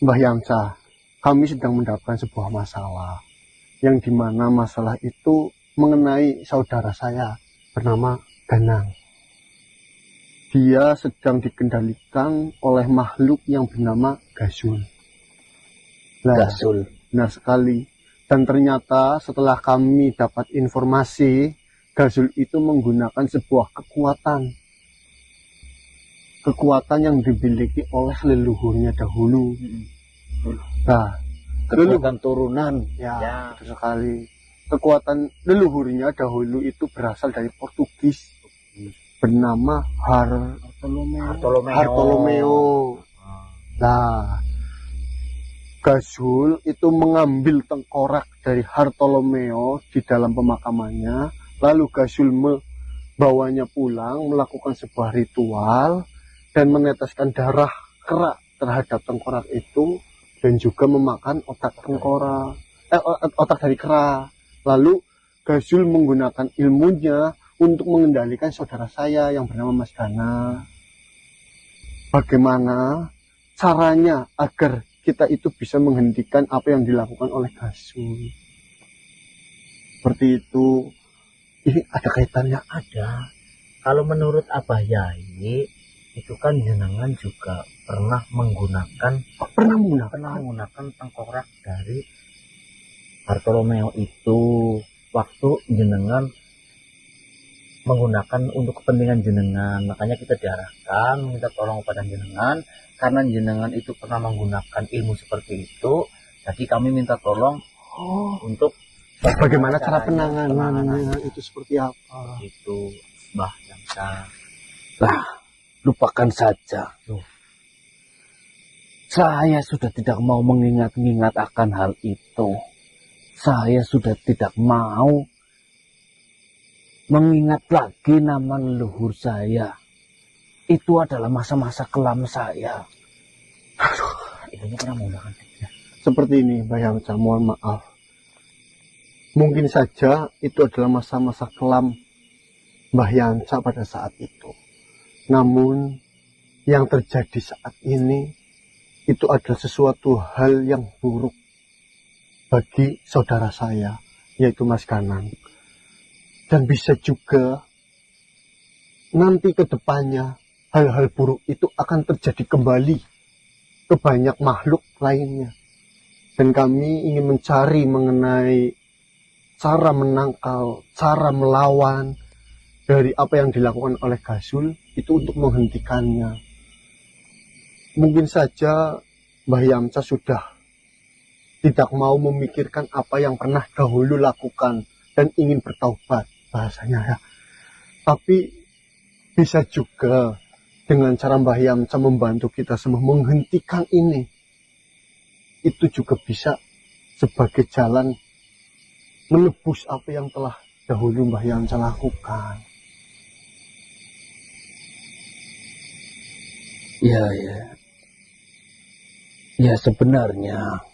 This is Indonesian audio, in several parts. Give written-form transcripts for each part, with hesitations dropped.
Mbah Yamsa, kami sedang mendapatkan sebuah masalah, yang dimana masalah itu mengenai saudara saya bernama Ganang. Dia sedang dikendalikan oleh makhluk yang bernama Gasul. Gasul. Benar sekali. Dan ternyata setelah kami dapat informasi, Gasul itu menggunakan sebuah kekuatan yang dimiliki oleh leluhurnya dahulu. Nah, Kekuatan turunan. Ya, betul sekali. Kekuatan leluhurnya dahulu itu berasal dari Portugis bernama Hartolomeo. Nah, Gasul itu mengambil tengkorak dari Hartolomeo di dalam pemakamannya, lalu Gasul membawanya pulang, melakukan sebuah ritual dan meneteskan darah kera terhadap tengkorak itu, dan juga memakan otak dari kera. Lalu Gasul menggunakan ilmunya untuk mengendalikan saudara saya yang bernama Mas Gana. Bagaimana caranya agar kita itu bisa menghentikan apa yang dilakukan oleh Gasul? Seperti itu. Ini ada kaitannya? Ada. Kalau menurut Abah Yai, itu kan jenengan juga pernah menggunakan tengkorak dari Bartolomeo itu waktu jenengan menggunakan untuk kepentingan jenengan. Makanya kita diarahkan minta tolong kepada jenengan, karena jenengan itu pernah menggunakan ilmu seperti itu, jadi kami minta tolong untuk bagaimana cara penanganannya itu seperti apa. Itu Mbah Yamsa. Lah, lupakan saja. Saya sudah tidak mau mengingat-ingat akan hal itu. Saya sudah tidak mau mengingat lagi nama leluhur saya. Itu adalah masa-masa kelam saya. Ibunya pernah menggunakan seperti ini, Mbah Yamsa, mohon maaf. Mungkin saja itu adalah masa-masa kelam Mbah Yamsa pada saat itu. Namun yang terjadi saat ini itu adalah sesuatu hal yang buruk bagi saudara saya, yaitu Mas Ganang. Dan bisa juga nanti ke depannya hal-hal buruk itu akan terjadi kembali ke banyak makhluk lainnya. Dan kami ingin mencari mengenai cara menangkal, cara melawan dari apa yang dilakukan oleh Gasul itu untuk menghentikannya. Mungkin saja Mbah Yamsa sudah tidak mau memikirkan apa yang pernah dahulu lakukan dan ingin bertaubat, bahasanya ya. Tapi bisa juga dengan cara Mbah Yamsa membantu kita semua menghentikan ini. Itu juga bisa sebagai jalan menebus apa yang telah dahulu Mbah Yamsa lakukan. Ya sebenarnya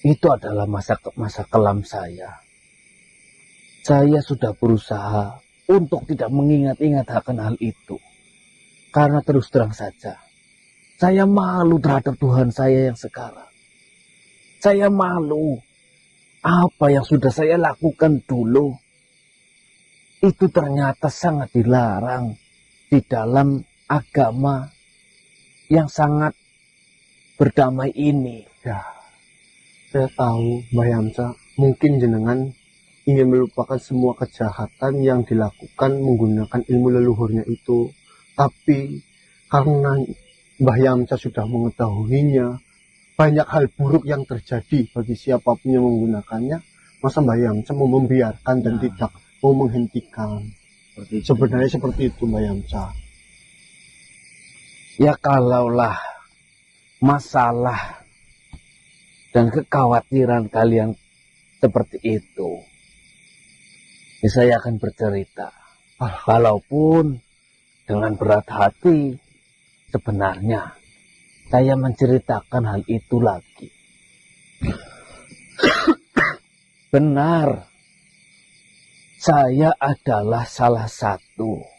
itu adalah masa kelam saya. Saya sudah berusaha untuk tidak mengingat-ingat akan hal itu. Karena terus terang saja, saya malu terhadap Tuhan saya yang sekarang. Saya malu apa yang sudah saya lakukan dulu. Itu ternyata sangat dilarang di dalam agama yang sangat berdamai ini. Ya, saya tahu Mbah Yamsa, mungkin jenengan ingin melupakan semua kejahatan yang dilakukan menggunakan ilmu leluhurnya itu. Tapi karena Mbah Yamsa sudah mengetahuinya, banyak hal buruk yang terjadi bagi siapapun yang menggunakannya. Masa Mbah Yamsa mau membiarkan dan tidak mau menghentikan? Sebenarnya seperti itu Mbah Yamsa. Ya kalaulah masalah dan kekhawatiran kalian seperti itu, ya saya akan bercerita. Walaupun dengan berat hati, sebenarnya saya menceritakan hal itu lagi. Benar, saya adalah salah satu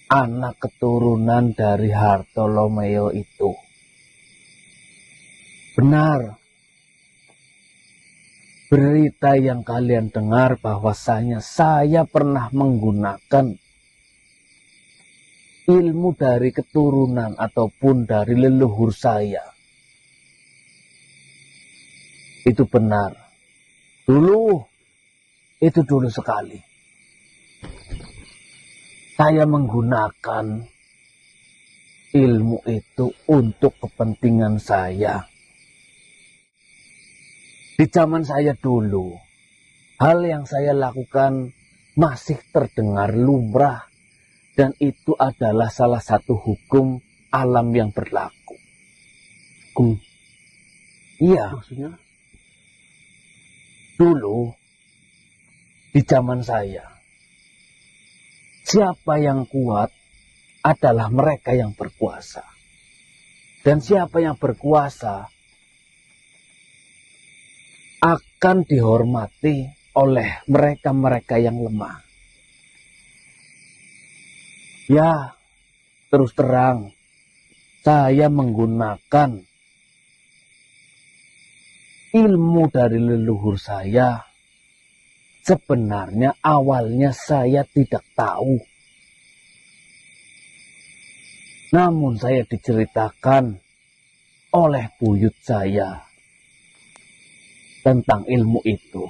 anak keturunan dari Hartolomeo itu. Benar. Berita yang kalian dengar bahwasanya saya pernah menggunakan ilmu dari keturunan ataupun dari leluhur saya. Itu benar. Itu dulu sekali. Saya menggunakan ilmu itu untuk kepentingan saya. Di zaman saya dulu, hal yang saya lakukan masih terdengar lumrah, dan itu adalah salah satu hukum alam yang berlaku. Hukum? Iya, Maksudnya? dulu di zaman saya, siapa yang kuat adalah mereka yang berkuasa. Dan siapa yang berkuasa akan dihormati oleh mereka-mereka yang lemah. Ya, terus terang, saya menggunakan ilmu dari leluhur saya. Sebenarnya awalnya saya tidak tahu. Namun saya diceritakan oleh buyut saya tentang ilmu itu.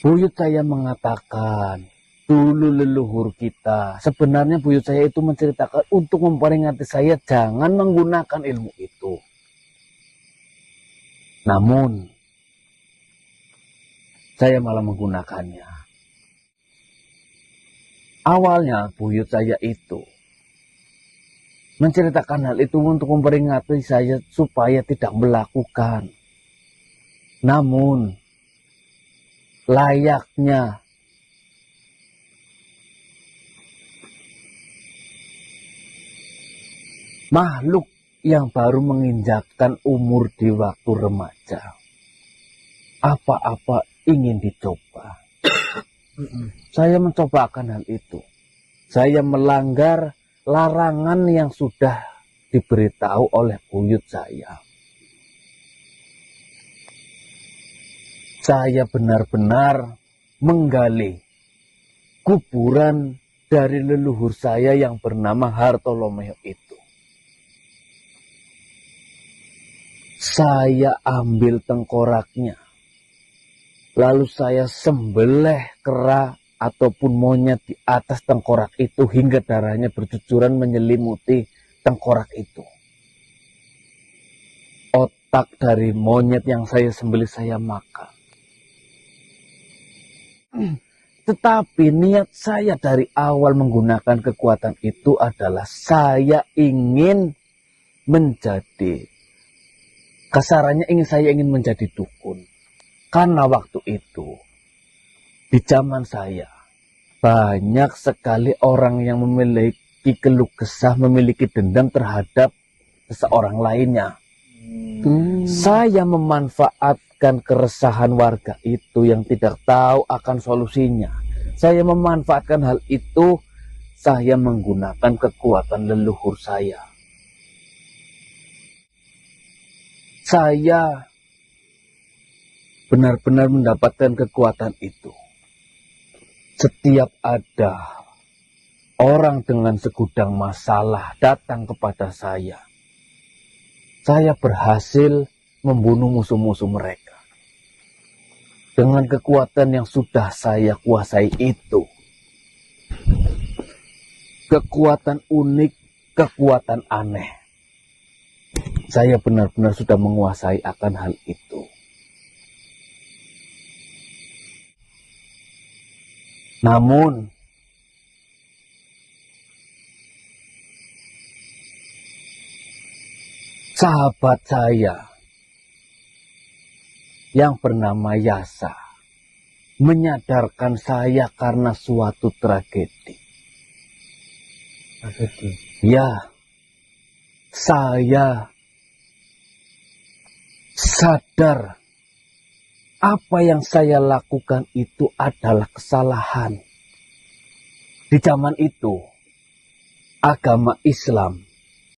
Buyut saya mengatakan, dulu leluhur kita, sebenarnya buyut saya itu menceritakan untuk memperingati saya jangan menggunakan ilmu itu. Namun, saya malah menggunakannya. Awalnya buyut saya itu menceritakan hal itu untuk memperingati saya supaya tidak melakukan. Namun, layaknya makhluk yang baru menginjakkan umur di waktu remaja, apa-apa ingin dicoba. Saya mencobakan hal itu. Saya melanggar larangan yang sudah diberitahu oleh buyut saya. Saya benar-benar menggali kuburan dari leluhur saya yang bernama Hartolomeo itu. Saya ambil tengkoraknya, lalu saya sembelih kera ataupun monyet di atas tengkorak itu hingga darahnya bercucuran menyelimuti tengkorak itu. Otak dari monyet yang saya sembelih saya makan. Tetapi niat saya dari awal menggunakan kekuatan itu adalah saya ingin menjadi, kasarannya saya ingin menjadi dukun. Karena waktu itu di zaman saya, banyak sekali orang yang memiliki keluh kesah, memiliki dendam terhadap seseorang lainnya. Saya memanfaatkan keresahan warga itu yang tidak tahu akan solusinya. Saya memanfaatkan hal itu, saya menggunakan kekuatan leluhur saya. Saya benar-benar mendapatkan kekuatan itu. Setiap ada orang dengan segudang masalah datang kepada saya berhasil membunuh musuh-musuh mereka. Dengan kekuatan yang sudah saya kuasai itu. Kekuatan unik, kekuatan aneh. Saya benar-benar sudah menguasai akan hal itu. Namun, sahabat saya yang bernama Yasa menyadarkan saya karena suatu tragedi. Ya, saya sadar apa yang saya lakukan itu adalah kesalahan. Di zaman itu, agama Islam